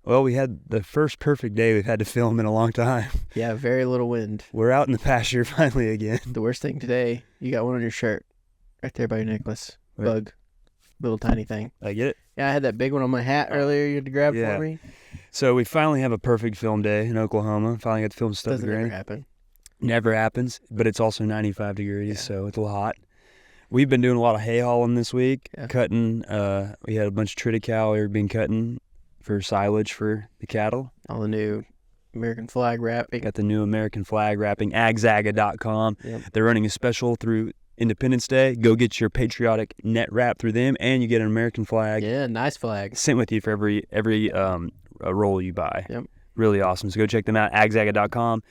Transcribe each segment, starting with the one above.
Well, we had the first perfect day we've had to film in a long time. Yeah, very little wind. We're out in the pasture finally again. The worst thing today, you got one on your shirt. Right there by your necklace. Wait. Bug. Little tiny thing. I get it. Yeah, I had that big one on my hat earlier you had to grab Yeah. for me. So we finally have a perfect film day in Oklahoma. Finally got to film stuff with Doesn't ever Granny. happen. Never happens, but it's also 95 degrees, so it's a little hot. We've been doing a lot of hay hauling this week, cutting. We had a bunch of triticale we've been cutting for silage for the cattle. All the new American flag wrapping. Got the new American flag wrapping, agzaga.com. Yep. They're running a special through Independence Day. Go get your patriotic net wrap through them, and you get an American flag Yeah, nice flag. sent with you for every roll you buy. Yep. Really awesome. So go check them out, agzaga.com.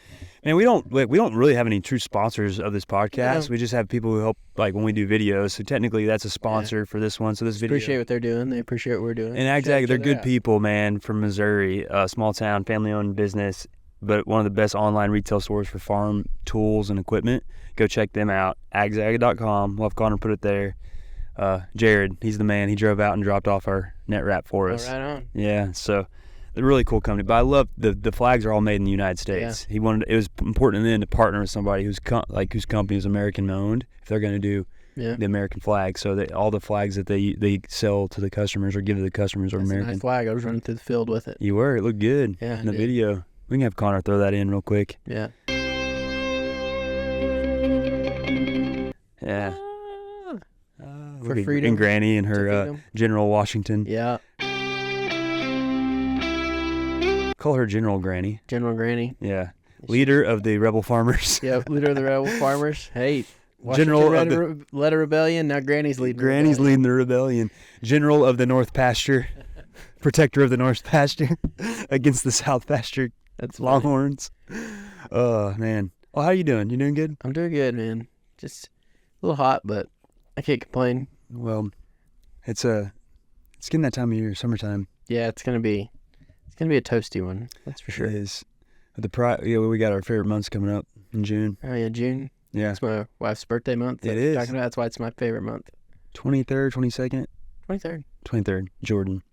And we don't really have any true sponsors of this podcast. We just have people who help, like when we do videos. So technically, that's a sponsor for this one. So this video. Appreciate what they're doing. They appreciate what we're doing. And Agzaga, they're good people, man, from Missouri, small town, family-owned business, but one of the best online retail stores for farm tools and equipment. Go check them out, agzaga.com. We'll have Connor put it there. Jared, he's the man. He drove out and dropped off our net wrap for us. Right on. Yeah, so they're a really cool company. But I love the flags are all made in the United States. It was important then to partner with somebody whose company is American owned if they're going to do the American flag. So all the flags that they sell to the customers or give to the customers are American. A nice flag. I was running through the field with it. You were. It looked good in the video. We can have Connor throw that in real quick. Yeah. Yeah. For freedom. And Granny and her General Washington. Yeah. Call her General Granny. General Granny. Yeah. Leader of the rebel farmers. Yep, leader of the rebel farmers. Hey, General led a rebellion. Now Granny's leading. Granny's leading the rebellion. General of the North Pasture. Protector of the North Pasture against the South Pasture. That's Longhorns. Oh, man. Well, how you doing? You doing good? I'm doing good, man. Just a little hot, but I can't complain. Well, it's getting that time of year, summertime. Yeah, it's gonna be a toasty one. That's for sure. It is. We got our favorite months coming up in June. Oh yeah, June. Yeah. It's my wife's birthday month. It is. That's why it's my favorite month. 23rd, 22nd? 23rd. 23rd, Jordan.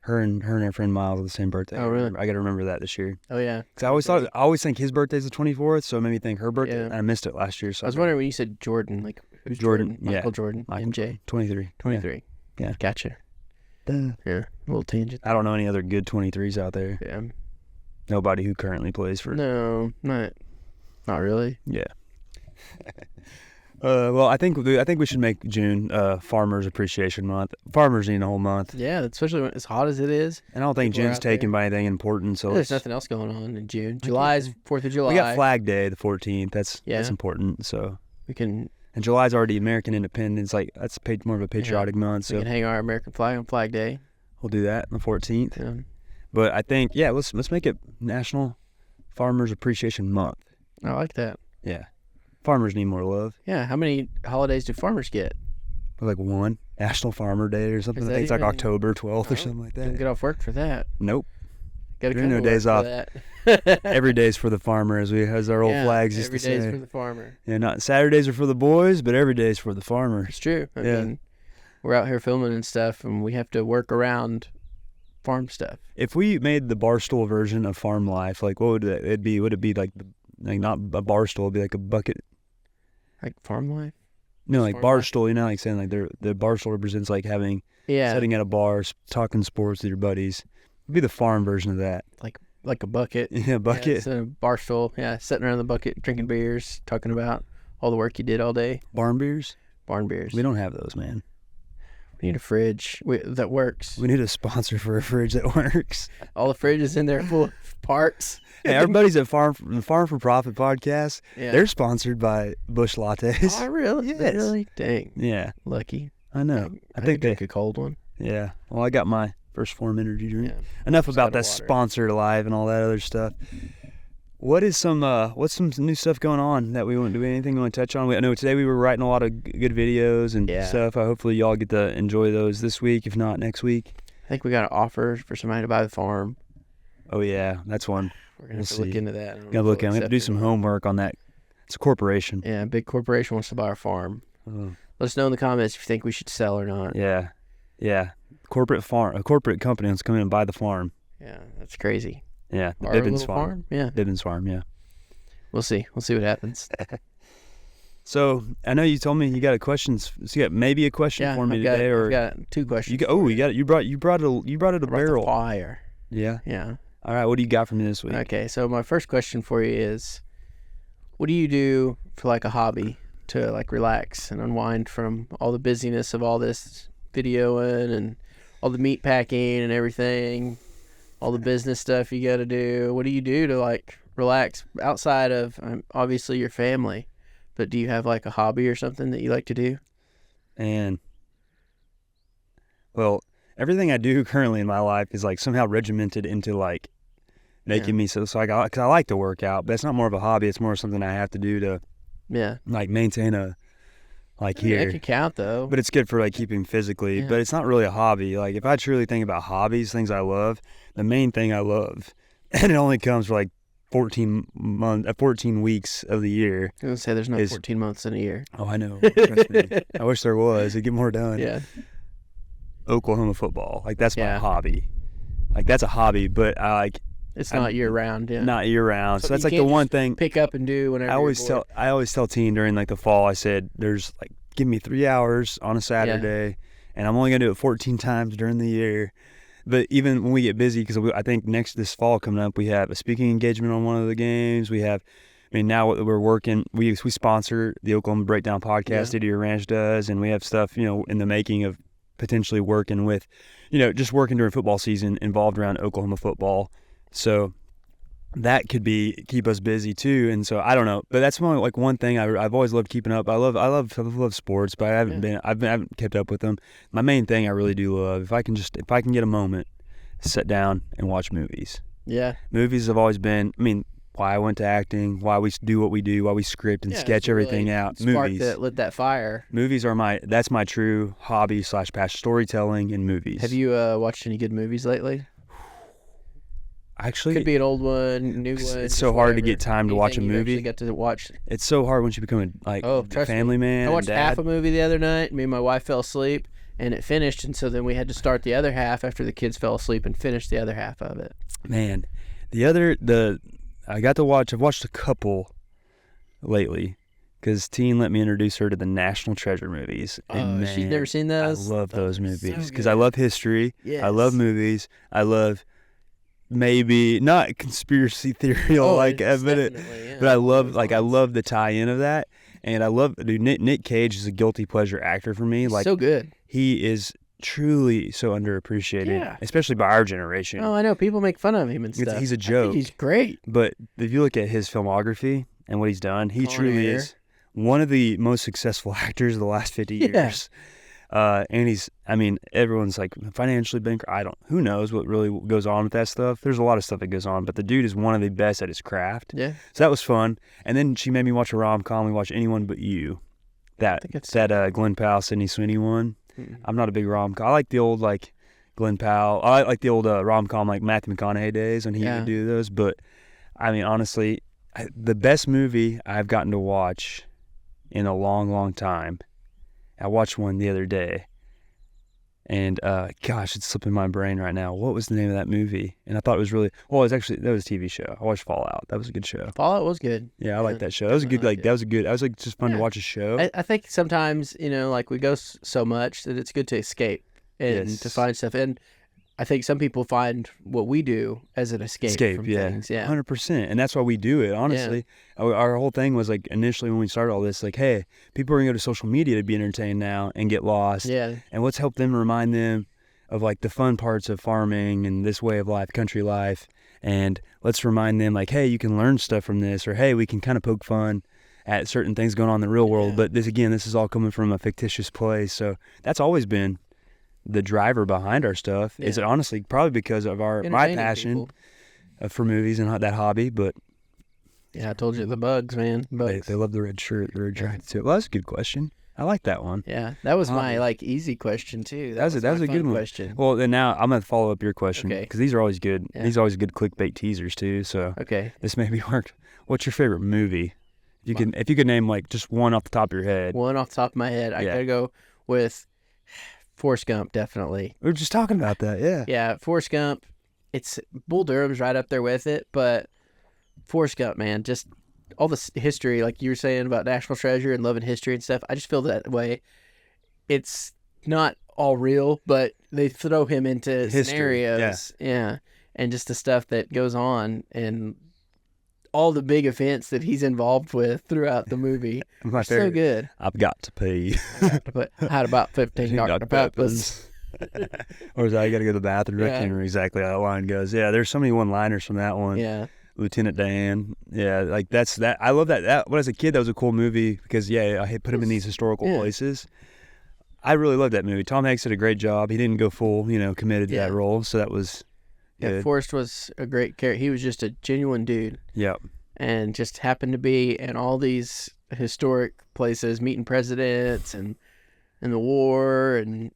Her and her friend Miles are the same birthday. Oh, really? I got to remember that this year. Oh, yeah. Because I always think his birthday's the 24th, so it made me think her birthday. Yeah. And I missed it last year. So I was wondering when you said Jordan, like, who's Jordan? Michael Jordan. MJ. 23. 23. Yeah. Gotcha. Yeah. A little tangent. I don't know any other good 23s out there. Yeah. Nobody who currently plays for. No, not really. Yeah. Well, I think we should make June Farmers Appreciation Month. Farmers need a whole month. Yeah, especially when it's hot as it is. And I don't think June's taken by anything important. So there's nothing else going on in June. July's 4th of July. We got Flag Day, the 14th. That's important. So we can. And July's already American Independence. Like that's more of a patriotic month. So we can hang our American flag on Flag Day. We'll do that on the 14th. Yeah. But I think let's make it National Farmers Appreciation Month. I like that. Yeah. Farmers need more love. Yeah. How many holidays do farmers get? Like one National Farmer Day or something. I think it's like October 12th or something like that. Don't get off work for that. Nope. Got no days off. Every day's for the farmer, as our old flags used to say. Every day's for the farmer. Yeah, not Saturdays are for the boys, but every day's for the farmer. It's true. I mean, we're out here filming and stuff, and we have to work around farm stuff. If we made the Barstool version of farm life, like what would it be? Would it be like not a Barstool? It'd be like a bucket. Like farm life? No, like Barstool. You know, like saying like the Barstool represents like having sitting at a bar, talking sports with your buddies. It'd be the farm version of that. Like a bucket. Yeah, bucket. Yeah, a Barstool. Yeah, sitting around the bucket, drinking beers, talking about all the work you did all day. Barn beers. We don't have those, man. We need a fridge that works. We need a sponsor for a fridge that works. All the fridges in there full of parts. Hey, everybody's at the Farm for Profit podcast. Yeah. They're sponsored by Busch Lattes. Oh, really? Yes. Really? Dang. Yeah. Lucky. I know. I think they a cold one. Yeah. Well, I got my First Form energy drink. Yeah. Enough about that sponsored live and all that other stuff. What's some new stuff going on that we want to do? Anything we want to touch on? I know today we were writing a lot of good videos and stuff. Hopefully y'all get to enjoy those this week, if not next week. I think we got an offer for somebody to buy the farm. Oh yeah, that's one. We're gonna have to look into that. We have to do some homework on that. It's a corporation. Yeah, a big corporation wants to buy our farm. Oh. Let us know in the comments if you think we should sell or not. Yeah. A corporate company wants to come in and buy the farm. Yeah, that's crazy. Yeah, the Our Bibbins little farm. Yeah, Bibbins farm. Yeah. we'll see. We'll see what happens. So I know you told me you got a question. So you got maybe a question for me today, or I've got 2 questions. you got it. You brought it a barrel. Fire. Yeah. Yeah. All right. What do you got for me this week? Okay, so my first question for you is, what do you do for like a hobby to like relax and unwind from all the busyness of all this videoing and all the meat packing and everything, all the business stuff you got to do? What do you do to like relax outside of obviously your family? But do you have like a hobby or something that you like to do? And well, everything I do currently in my life is like somehow regimented into like making me so like because I like to work out, but it's not more of a hobby. It's more something I have to do to like maintain a like here. That could count though. But it's good for like keeping physically. Yeah. But it's not really a hobby. Like if I truly think about hobbies, things I love, the main thing I love, and it only comes for like 14 weeks of the year. I was gonna say there's not 14 months in a year. Oh, I know. Trust me. I wish there was. It'd get more done. Yeah. Oklahoma football. Like that's my Yeah. hobby. Like that's a hobby, but I like It's not year round. Yeah. not year round. So that's you like the can't one just thing pick up and do whenever. I always tell Teen during like the fall. I said, "There's like give me 3 hours on a Saturday, and I'm only gonna do it 14 times during the year." But even when we get busy, because I think this fall coming up, we have a speaking engagement on one of the games. We have, I mean, now we're working. We sponsor the Oklahoma Breakdown podcast. Didier Ranch does, and we have stuff in the making of potentially working with, just working during football season involved around Oklahoma football. So that could keep us busy too. And so I don't know, but that's one thing I've always loved keeping up. I love sports, but I haven't kept up with them. My main thing I really do love, if I can get a moment, sit down and watch movies. Yeah. Movies have always been, why I went to acting, why we do what we do, why we script and sketch everything out. Movies that lit that fire. Movies are that's my true hobby / passion, storytelling and movies. Have you watched any good movies lately? Actually, could be an old one, new one. It's so hard to get time to watch a movie. Get to watch. It's so hard once you become a family man. I watched half a movie the other night. Me and my wife fell asleep, and it finished, and so then we had to start the other half after the kids fell asleep and finish the other half of it. Man, I've watched a couple lately because Teen let me introduce her to the National Treasure movies. And she's never seen those? I love those movies because I love history. Yes. I love movies. I love maybe not conspiracy theory but I love the tie-in of that. And I love Nick Cage is a guilty pleasure actor for me. He's so good. He is truly so underappreciated, especially by our generation. Oh, I know. People make fun of him and stuff. He's a joke. I think he's great. But if you look at his filmography and what he's done, he truly is one of the most successful actors of the last 50 years. And everyone's like financially bankrupt. Who knows what really goes on with that stuff. There's a lot of stuff that goes on, but the dude is one of the best at his craft. Yeah. So that was fun. And then she made me watch a rom-com. We watched Anyone But You. That Glenn Powell, Sydney Sweeney one. Mm-hmm. I'm not a big rom-com. I like the old Glenn Powell. I like the old rom-com Matthew McConaughey days when he would do those. But honestly, the best movie I've gotten to watch in a long, long time. I watched one the other day, and it's slipping my brain right now. What was the name of that movie? And I thought it was that was a TV show. I watched Fallout. That was a good show. Fallout was good. Yeah, I like that show. That was a good just fun to watch a show. I think sometimes, we go so much that it's good to escape and to find stuff. And I think some people find what we do as an escape from things. Yeah, 100%. And that's why we do it, honestly. Our whole thing was initially when we started all this, hey, people are going to go to social media to be entertained now and get lost. Yeah. And let's help them remind them of the fun parts of farming and this way of life, country life. And let's remind them hey, you can learn stuff from this, or hey, we can kind of poke fun at certain things going on in the real world. But this is all coming from a fictitious place. So that's always been the driver behind our stuff. Is it honestly probably because of my passion for movies and that hobby. But I told you the bugs, man. Bugs. They love the red shirt, the red jacket too. Well, that's a good question. I like that one. Yeah, that was my easy question too. That was a good question. Well, then now I'm gonna follow up your question because these are always good. Yeah. These are always good clickbait teasers too. So this maybe worked. What's your favorite movie? If you could name just one off the top of your head. One off the top of my head, I gotta go with Forrest Gump, definitely. We were just talking about that, yeah. Yeah, Forrest Gump. it's Bull Durham's right up there with it, but Forrest Gump, man, just all the history, like you were saying about National Treasure and loving history and stuff. I just feel that way. It's not all real, but they throw him into History, scenarios, yeah, and just the stuff that goes on and all the big events that he's involved with throughout the movie. My so good. I've got to pee. Had about 15 Dr. Peppers. Or is that, I got to go to the bathroom? I can't remember exactly how that line goes. Yeah, there's so many one-liners from that one. Yeah. Lieutenant Dan. Yeah, like that's that. I love that. When I was a kid, that was a cool movie because, I had put him in these historical places. I really loved that movie. Tom Hanks did a great job. He didn't go full, committed to that role, so that was good. Yeah, Forrest was a great character. He was just a genuine dude. Yep. And just happened to be in all these historic places, meeting presidents and the war and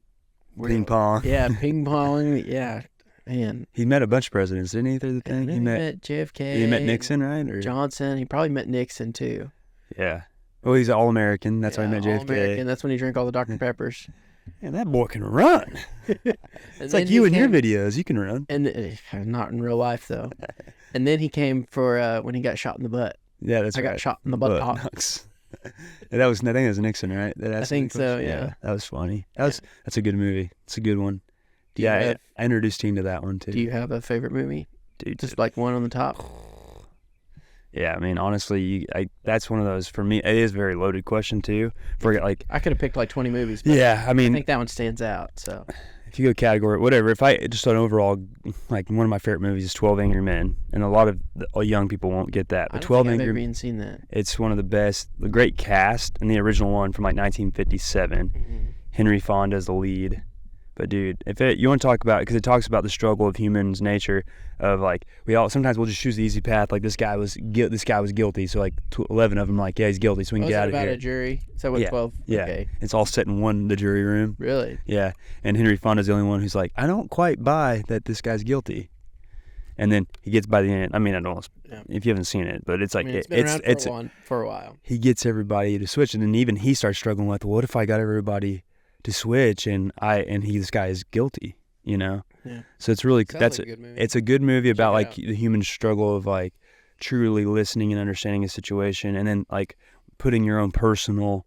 ping pong. Yeah, ping pong. Yeah, man. He met a bunch of presidents, didn't he? Through the thing, he met JFK. He met Nixon, right? Or Johnson. He probably met Nixon too. Yeah. Well, he's an All-American. That's why he met JFK. All-American. That's when he drank all the Dr. Peppers. And that boy can run. It's like you and your videos. You can run. And not in real life though. And then he came for when he got shot in the butt. Yeah, that's right. I got shot in the butt. That was, I think it was Nixon, right? I think so. Yeah. That was funny. That's a good movie. It's a good one. I introduced him to that one too. Do you have a favorite movie? Dude, just like one on the top. Yeah, I mean, honestly, that's one of those, for me, it is a very loaded question, too. I could have picked like 20 movies. But I mean, I think that one stands out, so. If you go category, whatever, just on overall, like, one of my favorite movies is 12 Angry Men, and a lot of young people won't get that. But 12 Angry Men, seen that. It's one of the best, the great cast, and the original one from, like, 1957. Mm-hmm. Henry Fonda is the lead. But dude, you want to talk about, because it talks about the struggle of humans' nature, of like sometimes we'll just choose the easy path. Like this guy was guilty, so like 11 of them like he's guilty, so we can get out of here. About a jury? Is that what 12? Yeah, okay. It's all set in the jury room. Really? Yeah, and Henry Fonda's the only one who's like, I don't quite buy that this guy's guilty. And then he gets by the end. I mean, I don't know if you haven't seen it, but it's like it's been around for a while. He gets everybody to switch, and then even he starts struggling with, well, what if I got everybody to switch and this guy is guilty, Yeah. So it's really it's a good movie about like the human struggle of like truly listening and understanding a situation, and then like putting your own personal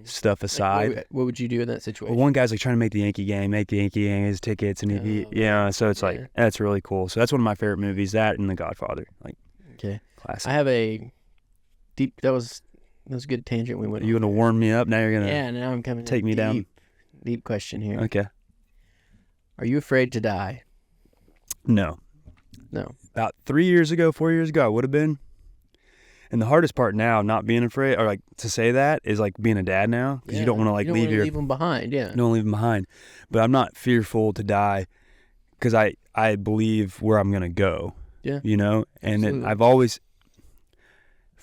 stuff aside. Like what would you do in that situation? Well, one guy's like trying to make the Yankee game his tickets, and so it's like that's really cool. So that's one of my favorite movies. That and The Godfather, like classic. I have a deep. That was a good tangent we went. You gonna warm me up? Now you're gonna now I'm coming. Take me down. Deep question here. Okay. Are you afraid to die? No. About 4 years ago, I would have been. And the hardest part now, not being afraid, or like to say that, is like being a dad now, because you don't want to like leave them behind. Yeah. Don't leave them behind. But I'm not fearful to die, because I believe where I'm gonna go. Yeah. And then I've always.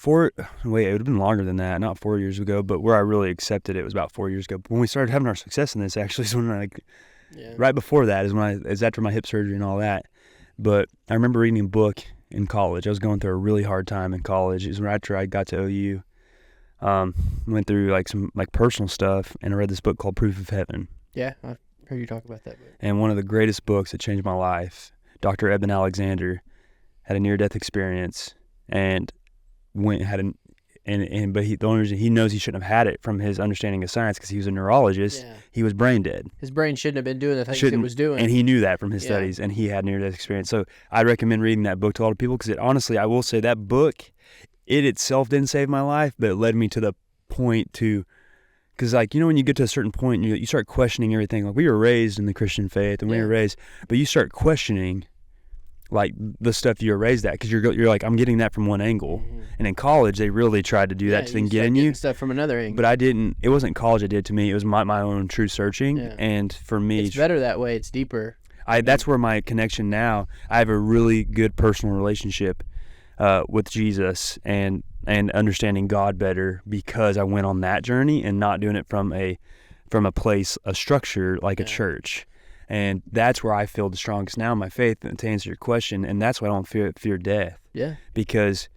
It would have been longer than that, not 4 years ago, but where I really accepted it was about 4 years ago. When we started having our success in this, actually, is when right before that is after my hip surgery and all that. But I remember reading a book in college. I was going through a really hard time in college. It was right after I got to OU. Went through like some like personal stuff, and I read this book called Proof of Heaven. Yeah, I've heard you talk about that book. And one of the greatest books that changed my life. Dr. Eben Alexander had a near-death experience, and but the only reason he knows he shouldn't have had it from his understanding of science, because he was a neurologist. Yeah. He was brain dead. His brain shouldn't have been doing the things it was doing, and he knew that from his studies. And he had near-death experience. So I recommend reading that book to a lot of people, because honestly, I will say that book, it itself didn't save my life, but it led me to the point to, because like when you get to a certain point, you start questioning everything. Like we were raised in the Christian faith, and we were raised, but you start questioning like the stuff you were raised at, because you're like, I'm getting that from one angle. Mm-hmm. And in college they really tried to do that to then get in you stuff from another angle. But I didn't. It wasn't college that did to me. It was my own true searching. And for me, it's better that way. It's deeper. That's where my connection now. I have a really good personal relationship with Jesus and understanding God better, because I went on that journey and not doing it from a place, a structure like a church. And that's where I feel the strongest now in my faith, to answer your question. And that's why I don't fear death. Yeah. Because,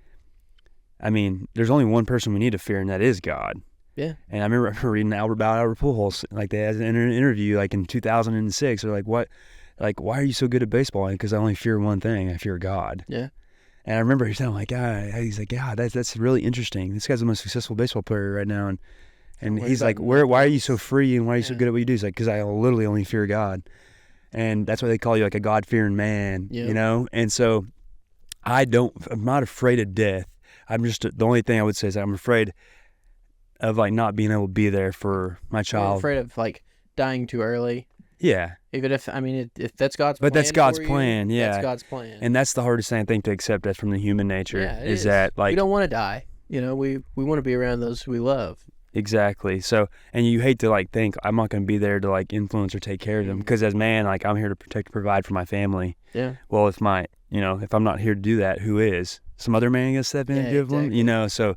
I mean, there's only one person we need to fear, and that is God. Yeah. And I remember reading Albert Pujols, like they had an interview like in 2006. They're like, what? like, why are you so good at baseball? Because I only fear one thing. I fear God. Yeah. And I remember he's like, he's like, yeah, that's really interesting. This guy's the most successful baseball player right now. And he's like, why are you so free and why are you so good at what you do? He's like, because I literally only fear God. And that's why they call you like a God-fearing man, you know? And so I'm not afraid of death. The only thing I would say is I'm afraid of like not being able to be there for my child. I'm afraid of like dying too early. Yeah. Even if that's God's plan. But that's God's plan, yeah. That's God's plan. And that's the hardest thing I think to accept that from the human nature is that like. We don't want to die. You know, we want to be around those we love. Exactly. So, and you hate to like think I'm not going to be there to like influence or take care of them because as man, like I'm here to protect and provide for my family. Yeah. Well, if I'm not here to do that, who is? Some other man going to step in and give them, you know? So,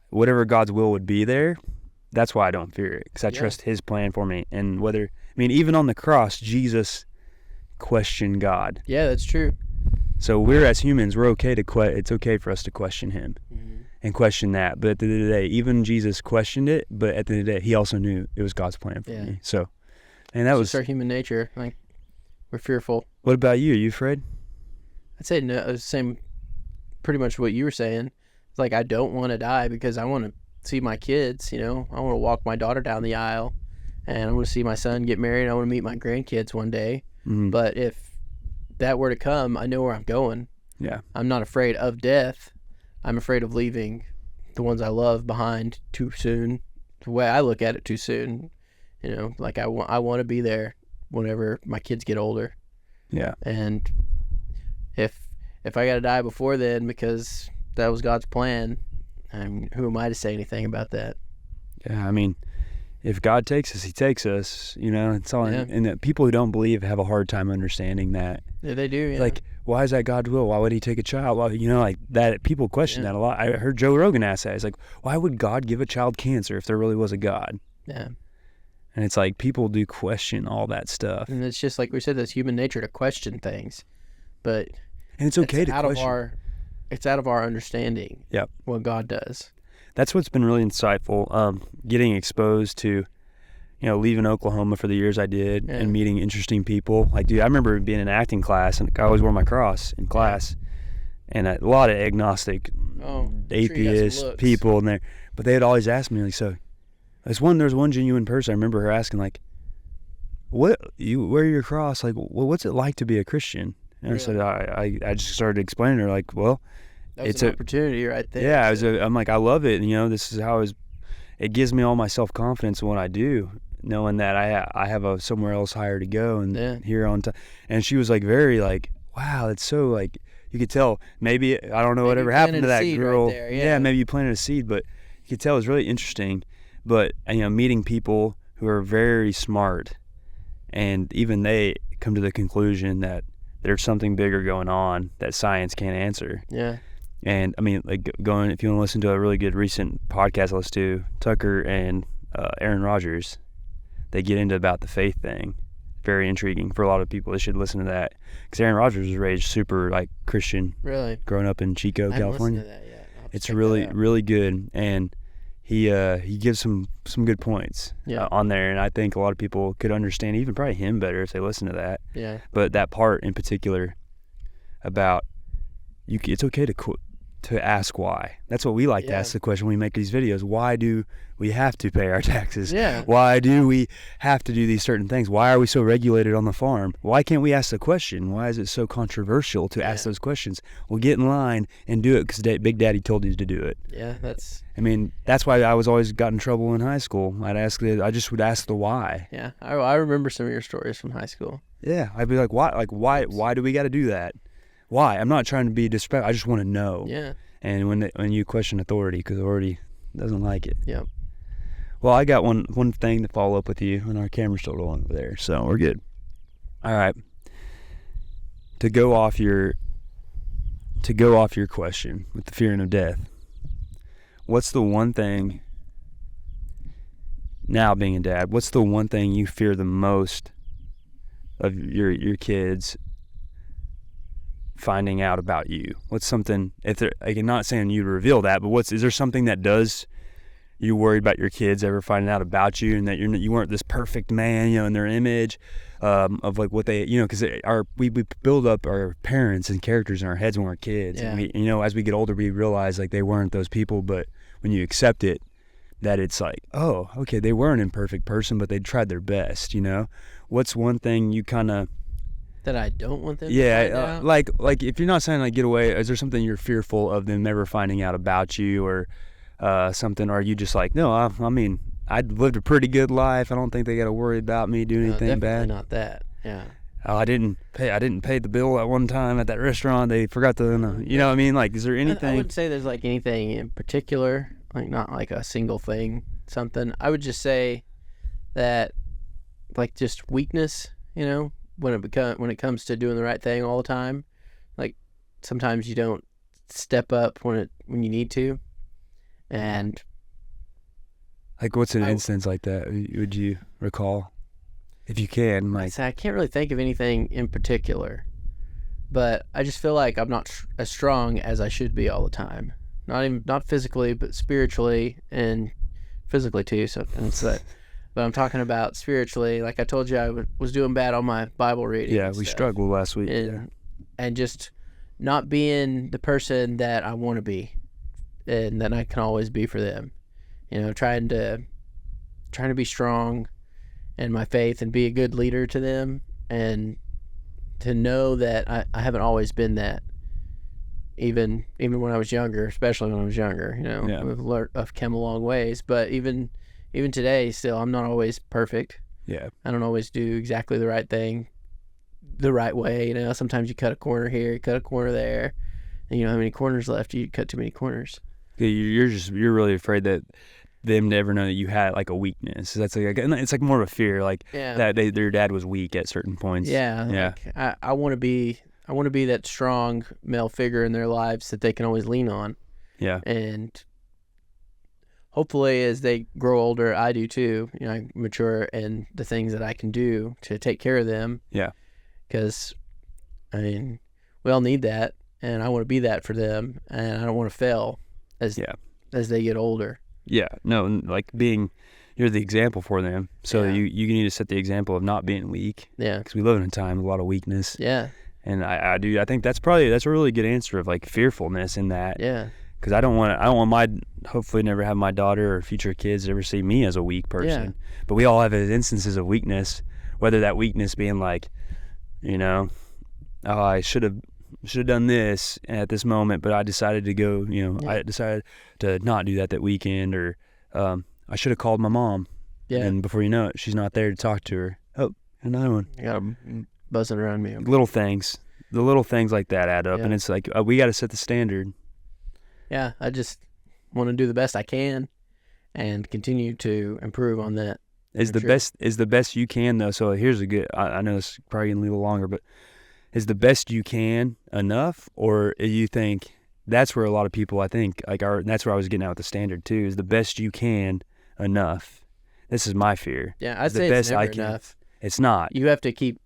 whatever God's will would be there, that's why I don't fear it because I trust his plan for me. And even on the cross, Jesus questioned God. Yeah, that's true. So we're as humans, it's okay for us to question him. And question that, but at the end of the day, even Jesus questioned it. But at the end of the day, he also knew it was God's plan for me. So, and that was just our human nature. Like we're fearful. What about you? Are you afraid? I'd say no. The same, pretty much what you were saying. It's like I don't want to die because I want to see my kids. You know, I want to walk my daughter down the aisle, and I want to see my son get married. I want to meet my grandkids one day. Mm-hmm. But if that were to come, I know where I'm going. Yeah, I'm not afraid of death. I'm afraid of leaving the ones I love behind too soon. The way I look at it, too soon. You know, like I want to be there whenever my kids get older. Yeah. And if I got to die before then because that was God's plan, who am I to say anything about that? Yeah, I mean, if God takes us, he takes us. You know, it's all. Yeah. And people who don't believe have a hard time understanding that. Yeah, they do. Yeah. Like, why is that God's will? Why would he take a child? Well, you know, like that. People question that a lot. I heard Joe Rogan ask that. He's like, why would God give a child cancer if there really was a God? Yeah. And it's like people do question all that stuff. And it's just like we said, that's human nature to question things, but it's okay to question. It's out of our understanding. Yep. What God does. That's what's been really insightful. Getting exposed to. You know, leaving Oklahoma for the years I did and meeting interesting people. Like, dude, I remember being in acting class and I always wore my cross in class and a lot of agnostic, atheist people in there. But they'd always ask me, like, so there's one genuine person. I remember her asking, like, you wear your cross? Like, well, what's it like to be a Christian? And I said, I just started explaining to her, like, well, it's an opportunity right there. Yeah, I'm like, I love it. And, you know, this is how it gives me all my self-confidence in what I do. Knowing that I have somewhere else higher to go and here on time. And she was like very like, wow, it's so like, you could tell maybe, I don't know whatever happened to that girl. Right there, maybe you planted a seed, but you could tell it was really interesting. But, you know, meeting people who are very smart and even they come to the conclusion that there's something bigger going on that science can't answer. Yeah. And I mean, like if you want to listen to a really good recent podcast I listened to, Tucker and Aaron Rodgers, they get into about the faith thing. Very intriguing for a lot of people. They should listen to that because Aaron Rodgers was raised super like Christian. Really? Growing up in Chico, California. I haven't listened to that yet. It's really good, and he gives some good points on there, and I think a lot of people could understand, even probably him better if they listen to that. Yeah. But that part in particular about it's okay to ask why. That's what we like to ask the question when we make these videos. Why do we have to pay our taxes? Yeah. Why do we have to do these certain things? Why are we so regulated on the farm? Why can't we ask the question? Why is it so controversial to ask those questions? Well, get in line and do it because Big Daddy told you to do it. Yeah, that's why I was always got in trouble in high school. I just would ask the why. Yeah, I remember some of your stories from high school. Yeah, I'd be like, why? Like, why do we got to do that? Why? I'm not trying to be disrespectful. I just want to know. Yeah. And when you question authority, because authority doesn't like it. Yeah. Well, I got one thing to follow up with you, and our camera's still rolling over there, so we're good. All right. To go off your question with the fearing of death, what's the one thing? Now being a dad, what's the one thing you fear the most of your kids finding out about you? What's something, if they're, like, I'm not saying you to reveal that, but is there something that does you worried about your kids ever finding out about you, and that you weren't this perfect man, you know, in their image of like what they, you know, because we build up our parents and characters in our heads when we're kids. Yeah. And we, you know, as we get older, we realize like they weren't those people. But when you accept it, that it's like, oh, okay, they weren't an imperfect person, but they tried their best. You know, what's one thing you kind of that I don't want them to find out? Like if you're not saying like get away, is there something you're fearful of them never finding out about you, or something? Or are you just like, no, I mean, I lived a pretty good life. I don't think they got to worry about me doing anything bad. Not that. Yeah. Oh, I didn't pay the bill at one time at that restaurant. They forgot to, you know what I mean? Like, is there anything? I wouldn't say there's like anything in particular, like not like a single thing, something. I would just say that like just weakness, you know, when it comes to doing the right thing all the time. Like sometimes you don't step up when you need to. And like, what's an instance like that? Would you recall? If you can, like, I can't really think of anything in particular, but I just feel like I'm not as strong as I should be all the time. Not physically, but spiritually and physically too. So it's that. But I'm talking about spiritually. Like I told you, I was doing bad on my Bible reading. Yeah, we struggled last week. And just not being the person that I want to be, and that I can always be for them. You know, trying to be strong in my faith and be a good leader to them, and to know that I haven't always been that. Even when I was younger, especially when I was younger, you know, I've come a long ways. But even today, still, I'm not always perfect. Yeah, I don't always do exactly the right thing, the right way. You know, sometimes you cut a corner here, you cut a corner there, and you don't have any corners left. You cut too many corners. You're really afraid that them to ever know that you had like a weakness. That's like, it's like more of a fear, like that their dad was weak at certain points. Yeah. Like I want to be that strong male figure in their lives that they can always lean on. Yeah. And hopefully as they grow older, I do too, you know, I mature in the things that I can do to take care of them. Yeah. Because, I mean, we all need that, and I want to be that for them, and I don't want to fail as they get older. Yeah, no, like you're the example for them. So you need to set the example of not being weak. Yeah. Because we live in a time with a lot of weakness. Yeah. And I think that's a really good answer of like fearfulness in that. Yeah. Because I don't want hopefully never have my daughter or future kids ever see me as a weak person. Yeah. But we all have instances of weakness, whether that weakness being like, you know, oh, I should have done this at this moment, but I decided to go, you know, I decided to not do that weekend, or I should have called my mom. Yeah. And before you know it, she's not there to talk to her. Oh, another one. I got them buzzing around me. Little things. The little things like that add up, and it's like we got to set the standard. Yeah, I just want to do the best I can and continue to improve on that. Is the best you can, though. So here's a good, I know it's probably going to be a little longer, but is the best you can enough, or you think that's where a lot of people, I think, that's where I was getting at with the standard too, is the best you can enough? This is my fear. Yeah, I'd say it's never enough. It's not. You have to keep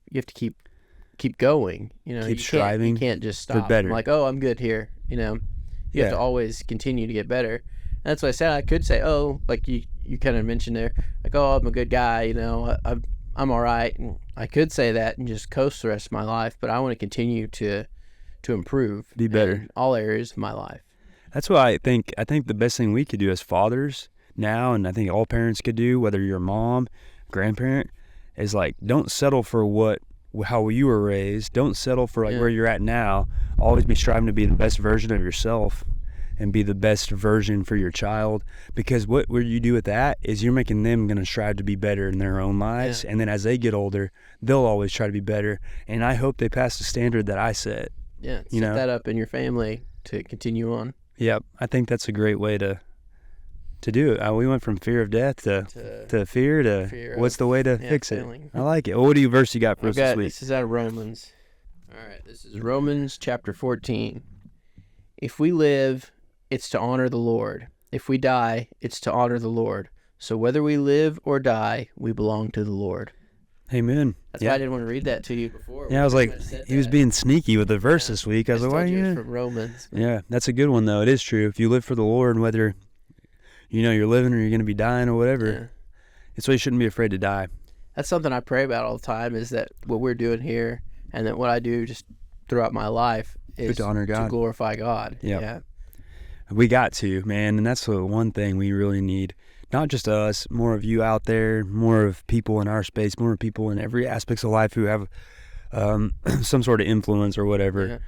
going. You know, keep striving. You can't just stop. For better. Like, oh, I'm good here. You know, you have to always continue to get better. And that's what I said. I could say, oh, like you kind of mentioned there, like, oh, I'm a good guy. You know, I'm all right. And I could say that and just coast the rest of my life, but I want to continue to improve, be better in all areas of my life. That's what I think. I think the best thing we could do as fathers now, and I think all parents could do, whether you're a mom, grandparent, is like, don't settle for how you were raised. Don't settle for where you're at now. Always be striving to be the best version of yourself and be the best version for your child, because what you do with that is you're making them going to strive to be better in their own lives, and then as they get older, they'll always try to be better, and I hope they pass the standard that I set. Yeah, set that up in your family to continue on. Yep, I think that's a great way to do it. We went from fear of death to fear to what's the way to fix failing. it. I like it. Well, what verse you got for us this week? This is out of Romans. All right, this is Romans chapter 14. If we live, it's to honor the Lord. If we die, it's to honor the Lord. So whether we live or die, we belong to the Lord. Amen. That's why I didn't want to read that to you before. Yeah, I was like, he was being sneaky with the verse this week. I was like, why? It's from Romans. Yeah, that's a good one, though. It is true. If you live for the Lord, whether you know you're living or you're going to be dying or whatever. Yeah. That's why you shouldn't be afraid to die. That's something I pray about all the time, is that what we're doing here and that what I do just throughout my life is to honor God. to glorify God. Yep. Yeah. We got to, man, and that's the one thing we really need. Not just us, more of you out there, more of people in our space, more people in every aspects of life who have some sort of influence or whatever.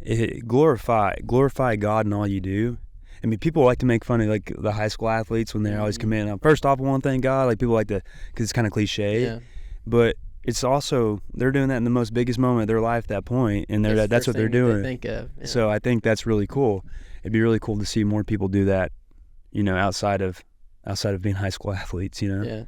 Yeah. Glorify God in all you do. I mean, people like to make fun of like the high school athletes when they always come in. First off, I want to thank God. Like people like to, because it's kind of cliche. Yeah. But it's also, they're doing that in the most biggest moment of their life at that point, and that's what they're doing. Think of. Yeah. So I think that's really cool. It'd be really cool to see more people do that, you know, outside of being high school athletes, you know. Yeah.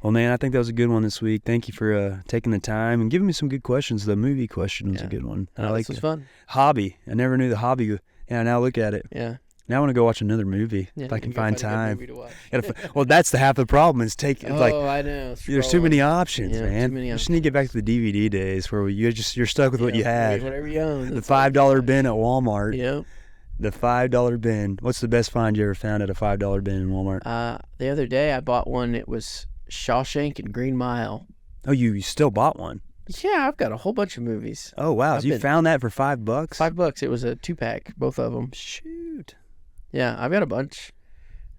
Well, man, I think that was a good one this week. Thank you for taking the time and giving me some good questions. The movie question was a good one. I like it. Was fun. Hobby. I never knew the hobby. Yeah, now look at it. Yeah. Now I want to go watch another movie if I can find time. Well, that's the half the problem is I know. There's too many options, yeah, man. Too many options. You just need to get back to the DVD days where you're stuck with what you had. Whatever you own. The $5 bin at Walmart. Yep. The $5 bin. What's the best find you ever found at a $5 bin in Walmart? The other day I bought one. It was Shawshank and Green Mile. Oh, you still bought one? Yeah, I've got a whole bunch of movies. Oh wow! So you found that for $5? $5. It was a 2-pack, both of them. Shoot. Yeah, I've got a bunch.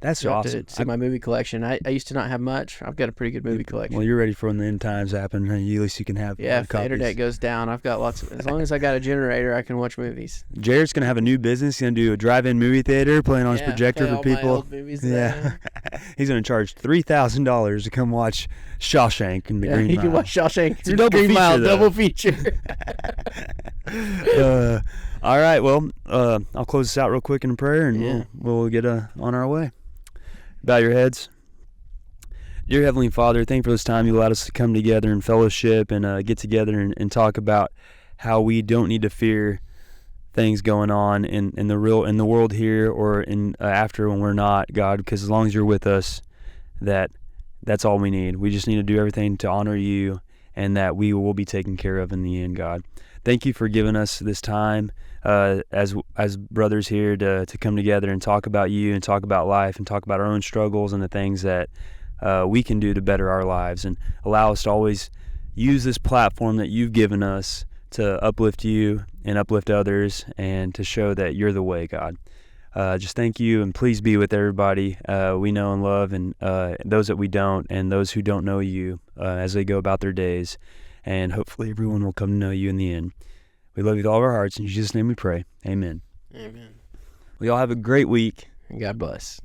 That's awesome. To see my movie collection. I used to not have much. I've got a pretty good movie collection. Well, you're ready for when the end times happen. At least you can have if the copies. internet goes down, I've got lots of. As long as I got a generator, I can watch movies. Jared's gonna have a new business. He's gonna do a drive-in movie theater, playing on his projector for people. My old movies He's gonna charge $3,000 to come watch Shawshank and the Green Mile. You can watch Shawshank and double Green feature, Mile, though. double feature. All right, well, I'll close this out real quick in prayer, and we'll get on our way. Bow your heads. Dear Heavenly Father, thank you for this time you allowed us to come together in fellowship and get together and talk about how we don't need to fear things going on in the world here or in after when we're not, God, because as long as you're with us, that's all we need. We just need to do everything to honor you, and that we will be taken care of in the end, God. Thank you for giving us this time as brothers here to come together and talk about you and talk about life and talk about our own struggles and the things that we can do to better our lives, and allow us to always use this platform that you've given us to uplift you and uplift others and to show that you're the way, God. Just thank you, and please be with everybody we know and love, and those that we don't, and those who don't know you as they go about their days. And hopefully everyone will come to know you in the end. We love you with all of our hearts. In Jesus' name we pray. Amen. Amen. We all have a great week. God bless.